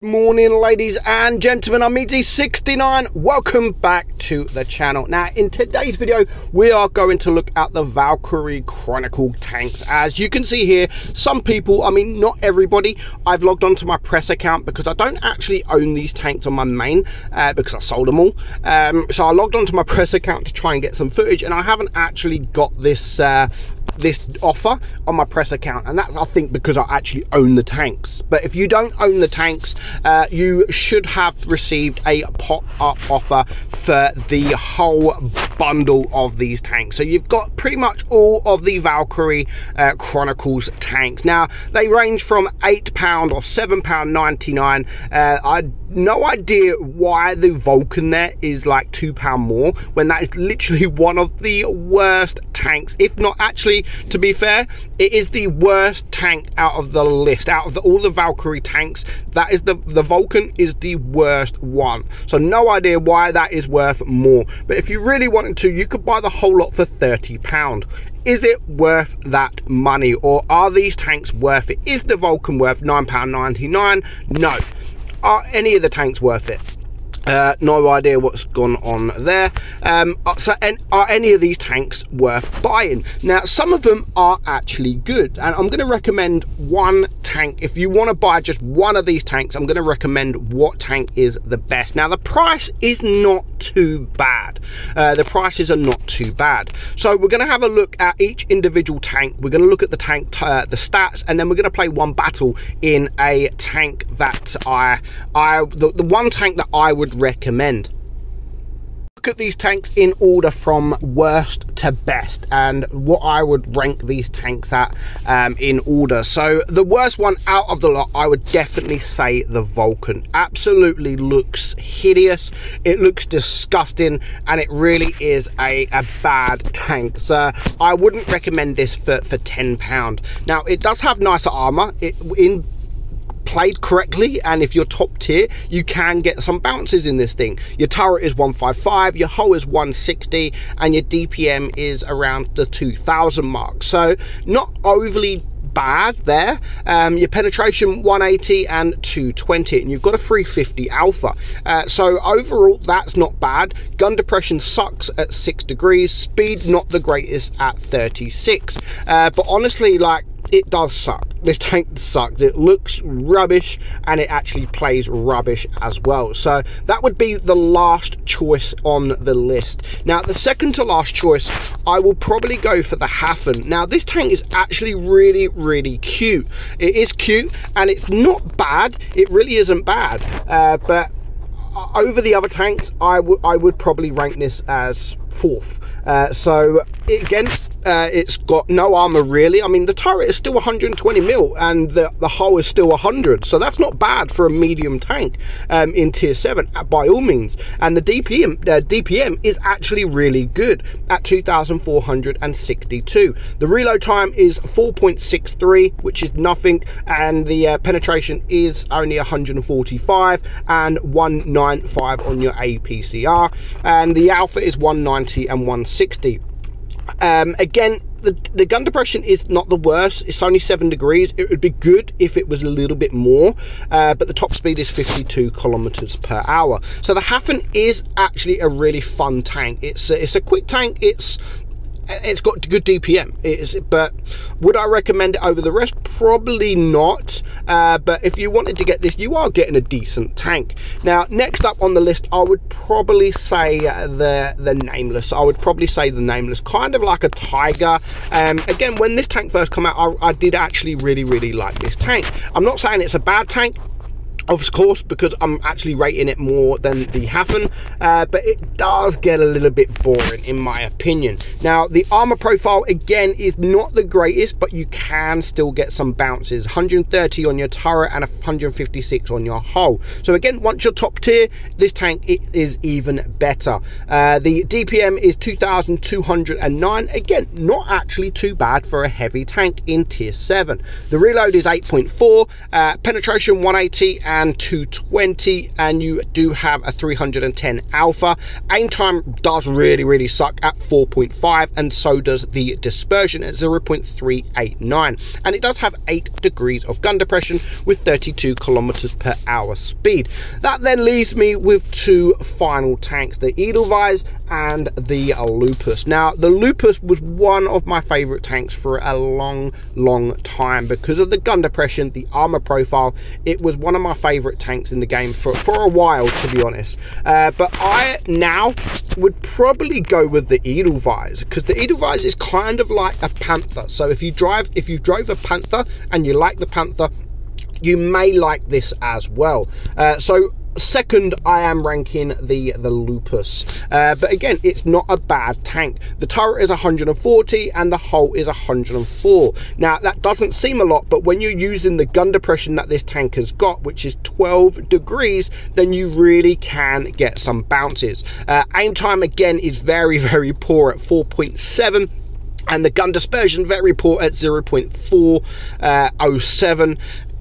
Morning, ladies and gentlemen, I'm meadsy69. Welcome back to the channel. Now in today's video we are going to look at the Valkyrie Chronicle tanks. As you can see here, some people, I mean not everybody, I've logged onto my press account because I don't actually own these tanks on my main because I sold them all. So I logged onto my press account to try and get some footage, and I haven't actually got this this offer on my press account, and that's I think because I actually own the tanks. But if you don't own the tanks, you should have received a pop-up offer for the whole bundle of these tanks. So you've got pretty much all of the Valkyrie Chronicles tanks. Now they range from £8 or £7.99. I no idea why the Vulcan there is like £2 more when that is literally one of the worst tanks, if not actually, to be fair, it is the worst tank out of the list. Out of all the Valkyrie tanks, that is the Vulcan is the worst one. So no idea why that is worth more. But if you really wanted to, you could buy the whole lot for £30. Is it worth that money, or are these tanks worth it? Is the Vulcan worth £9.99? No. Are any of the tanks worth it? No idea what's gone on there. Are any of these tanks worth buying? Now some of them are actually good, and I'm going to recommend one tank. If you want to buy just one of these tanks, I'm going to recommend what tank is the best. Now the price is not too bad. The prices are not too bad. So we're going to have a look at each individual tank. We're going to look at the tank, the stats, and then we're going to play one battle in a tank that the one tank that I would recommend. Look at these tanks in order from worst to best, and what I would rank these tanks at in order. So the worst one out of the lot, I would definitely say the Vulcan. Absolutely looks hideous, it looks disgusting, and it really is a bad tank. So I wouldn't recommend this for £10. Now it does have nicer armor played correctly, and if you're top tier, you can get some bounces in this thing. Your turret is 155, your hull is 160, and your DPM is around the 2000 mark. So not overly bad there. Your penetration 180 and 220, and you've got a 350 alpha. So overall that's not bad. Gun depression sucks at 6 degrees, speed not the greatest at 36, but honestly, like, it does suck. This tank sucks. It looks rubbish, and it actually plays rubbish as well. So that would be the last choice on the list. Now the second to last choice, I will probably go for the Hafen. Now this tank is actually really cute. It is cute, and it's not bad. It really isn't bad, but over the other tanks, I would probably rank this as fourth. So again, it's got no armor really. I mean, the turret is still 120 mil, and the hull is still 100, so that's not bad for a medium tank in tier 7 by all means. And the DPM is actually really good at 2462. The reload time is 4.63, which is nothing, and the penetration is only 145 and 195 on your APCR, and the alpha is 190 and 160. Again, the gun depression is not the worst. It's only 7 degrees. It would be good if it was a little bit more, but the top speed is 52 kilometers per hour. So the Hafen is actually a really fun tank. It's a quick tank. It's got good DPM, but would I recommend it over the rest? Probably not, but if you wanted to get this, you are getting a decent tank. Now next up on the list, I would probably say the Nameless. I would probably say the Nameless, kind of like a Tiger. Again, when this tank first came out, I did actually really like this tank. I'm not saying it's a bad tank, of course, because I'm actually rating it more than the Hafen, but it does get a little bit boring in my opinion. Now the armor profile again is not the greatest, but you can still get some bounces. 130 on your turret and 156 on your hull. So again, once you're top tier, this tank is even better. The DPM is 2209. Again, not actually too bad for a heavy tank in tier 7. The reload is 8.4, penetration 180 and 220, and you do have a 310 alpha. Aim time does really suck at 4.5, and so does the dispersion at 0.389, and it does have 8 degrees of gun depression with 32 kilometers per hour speed. That then leaves me with 2 final tanks, the Edelweiss and the Lupus. Now, the Lupus was one of my favorite tanks for a long time because of the gun depression, the armor profile. It was one of my favorite tanks in the game for a while, to be honest. But I now would probably go with the Edelweiss, because the Edelweiss is kind of like a Panther. So if you drove a Panther and you like the Panther, you may like this as well. So second, I am ranking the Lupus, but again, it's not a bad tank. The turret is 140 and the hull is 104. Now, that doesn't seem a lot, but when you're using the gun depression that this tank has got, which is 12 degrees, then you really can get some bounces. Aim time again is very poor at 4.7, and the gun dispersion very poor at 0.407.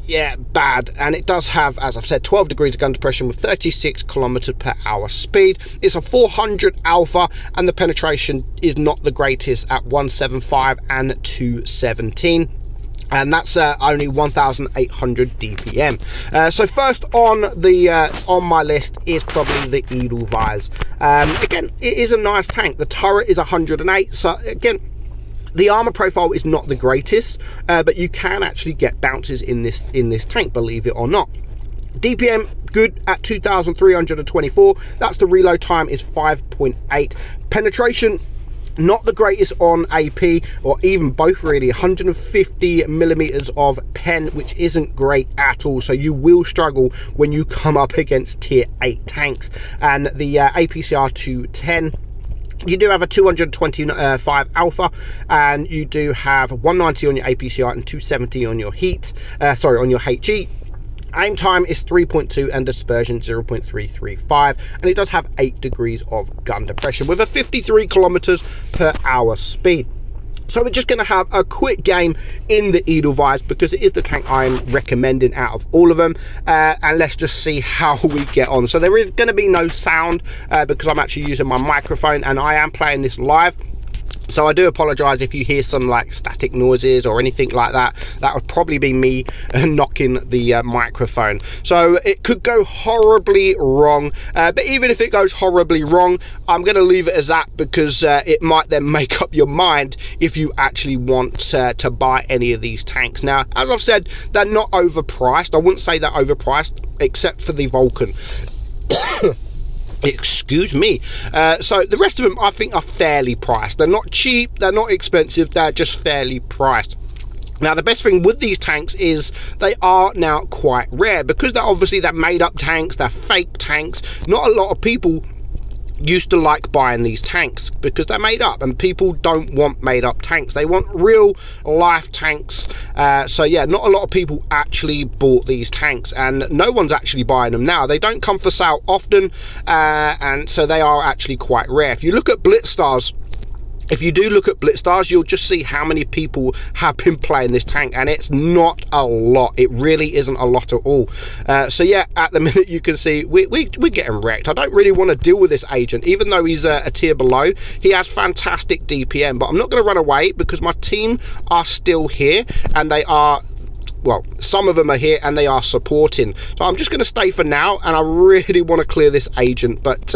Yeah, bad. And it does have, as I've said, 12 degrees of gun depression with 36 kilometers per hour speed. It's a 400 alpha, and the penetration is not the greatest at 175 and 217. And that's only 1,800 DPM. So first on my list is probably the Edelweiss. Again, it is a nice tank. The turret is 108. So again, the armor profile is not the greatest, but you can actually get bounces in this tank, believe it or not. DPM good at 2,324. That's the reload time is 5.8. Penetration not the greatest on AP, or even both really. 150 millimeters of pen, which isn't great at all, so you will struggle when you come up against tier 8 tanks. And the APCR 210, you do have a 225 alpha, and you do have 190 on your APCR and 270 on your on your HE. Aim time is 3.2 and dispersion 0.335, and it does have 8 degrees of gun depression with a 53 kilometers per hour speed. So we're just going to have a quick game in the Edelweiss because it is the tank I'm recommending out of all of them, and let's just see how we get on. So there is going to be no sound because I'm actually using my microphone and I am playing this live. So I do apologize if you hear some like static noises or anything like that. That would probably be me knocking the microphone. So it could go horribly wrong, but even if it goes horribly wrong, I'm going to leave it as that because it might then make up your mind if you actually want to buy any of these tanks. Now, as I've said, they're not overpriced. I wouldn't say they're overpriced except for the Vulcan. Excuse me. So the rest of them I think are fairly priced. They're not cheap, they're not expensive, they're just fairly priced. Now, the best thing with these tanks is they are now quite rare because they're made up tanks, they're fake tanks. Not a lot of people used to like buying these tanks because they're made up, and people don't want made up tanks. They want real life tanks. So yeah, not a lot of people actually bought these tanks, and no one's actually buying them now. They don't come for sale often, and so they are actually quite rare. If you look at Blitzstars, if you do look at Blitzstars, you'll just see how many people have been playing this tank, and it's not a lot. It really isn't a lot at all. So yeah, at the minute you can see we're getting wrecked. I don't really want to deal with this agent, even though he's a tier below. He has fantastic DPM, but I'm not going to run away because my team are still here, and they are, well, some of them are here and they are supporting. So I'm just going to stay for now, and I really want to clear this agent. But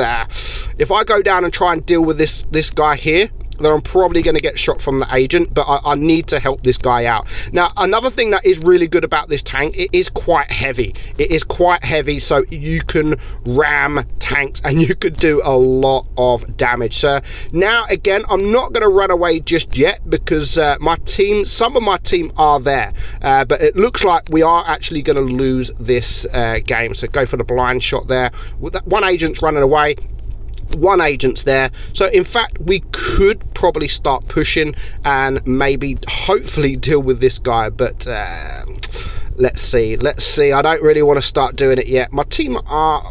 if I go down and try and deal with this guy here, then I'm probably going to get shot from the agent, but I need to help this guy out. Now, another thing that is really good about this tank, it is quite heavy. It is quite heavy, so you can ram tanks and you could do a lot of damage. So now, again, I'm not going to run away just yet because some of my team are there, but it looks like we are actually going to lose this game. So go for the blind shot there. One agent's running away, one agent's there, so in fact we could probably start pushing and maybe hopefully deal with this guy, but let's see. I don't really want to start doing it yet. My team are,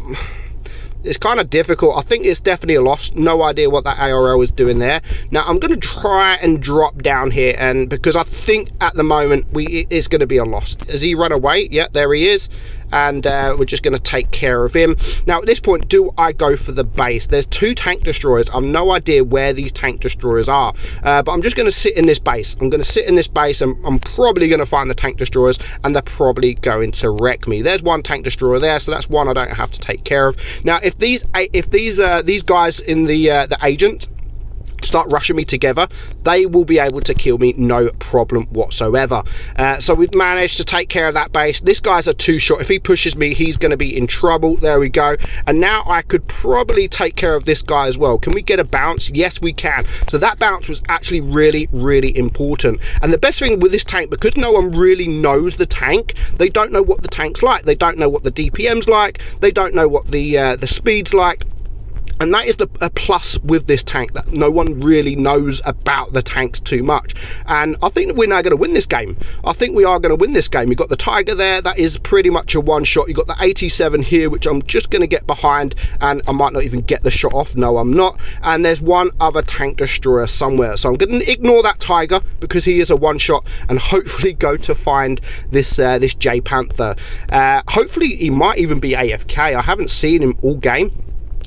it's kind of difficult. I think it's definitely a loss. No idea what that ARL is doing there. Now I'm going to try and drop down here, and because I think at the moment it's going to be a loss. Has he run away? Yeah, there he is. and we're just going to take care of him. Now at this point, do I go for the base? There's 2 tank destroyers. I've no idea where these tank destroyers are, but I'm just going to sit in this base. I'm going to sit in this base, and I'm probably going to find the tank destroyers, and they're probably going to wreck me. There's 1 tank destroyer there, so that's 1 I don't have to take care of. Now if these guys in the agent start rushing me together, they will be able to kill me no problem whatsoever. So we've managed to take care of that base. This guy's a 2-shot. If he pushes me, he's going to be in trouble. There we go. And now I could probably take care of this guy as well. Can we get a bounce? Yes, we can. So that bounce was actually really, really important. And the best thing with this tank, because no one really knows the tank, they don't know what the tank's like. They don't know what the DPM's like. They don't know what the speed's like. And that is a plus with this tank, that no one really knows about the tanks too much. And I think that we're now going to win this game. I think we are going to win this game. You've got the Tiger there, that is pretty much a 1-shot. You've got the 87 here, which I'm just going to get behind, and I might not even get the shot off. No, I'm not. And there's 1 other tank destroyer somewhere. So I'm going to ignore that Tiger because he is a 1-shot, and hopefully go to find this this J Panther. Hopefully he might even be AFK. I haven't seen him all game,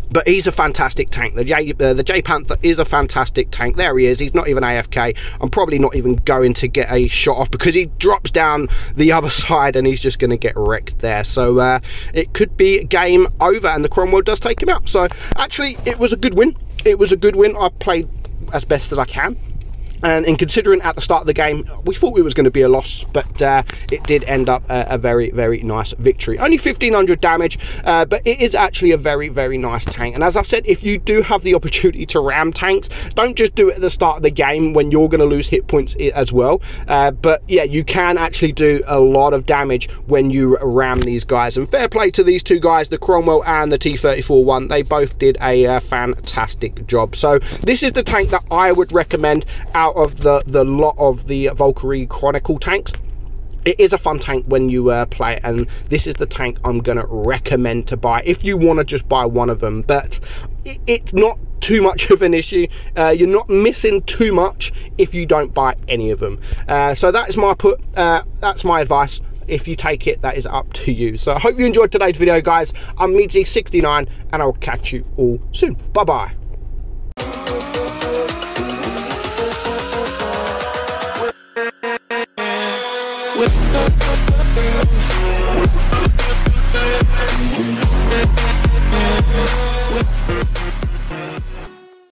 but he's a fantastic tank. The J Panther is a fantastic tank. There he is. He's not even AFK. I'm probably not even going to get a shot off because he drops down the other side and he's just going to get wrecked there. So it could be game over, and the Cromwell does take him out. So actually, it was a good win. It was a good win. I played as best as I can. And in considering at the start of the game, we thought it was going to be a loss, but it did end up a very, very nice victory. Only 1500 damage, but it is actually a very, very nice tank. And as I've said, if you do have the opportunity to ram tanks, don't just do it at the start of the game when you're going to lose hit points as well. But yeah, you can actually do a lot of damage when you ram these guys. And fair play to these 2 guys, the Cromwell and the T-34-1. They both did a fantastic job. So this is the tank that I would recommend out of the lot of the Valkyrie Chronicle tanks. It is a fun tank when you play it, and this is the tank I'm going to recommend to buy if you want to just buy 1 of them. But it's not too much of an issue. You're not missing too much if you don't buy any of them. So that is my that's my advice. If you take it, that is up to you. So I hope you enjoyed today's video, guys. I'm meadsy69, and I will catch you all soon. Bye bye. With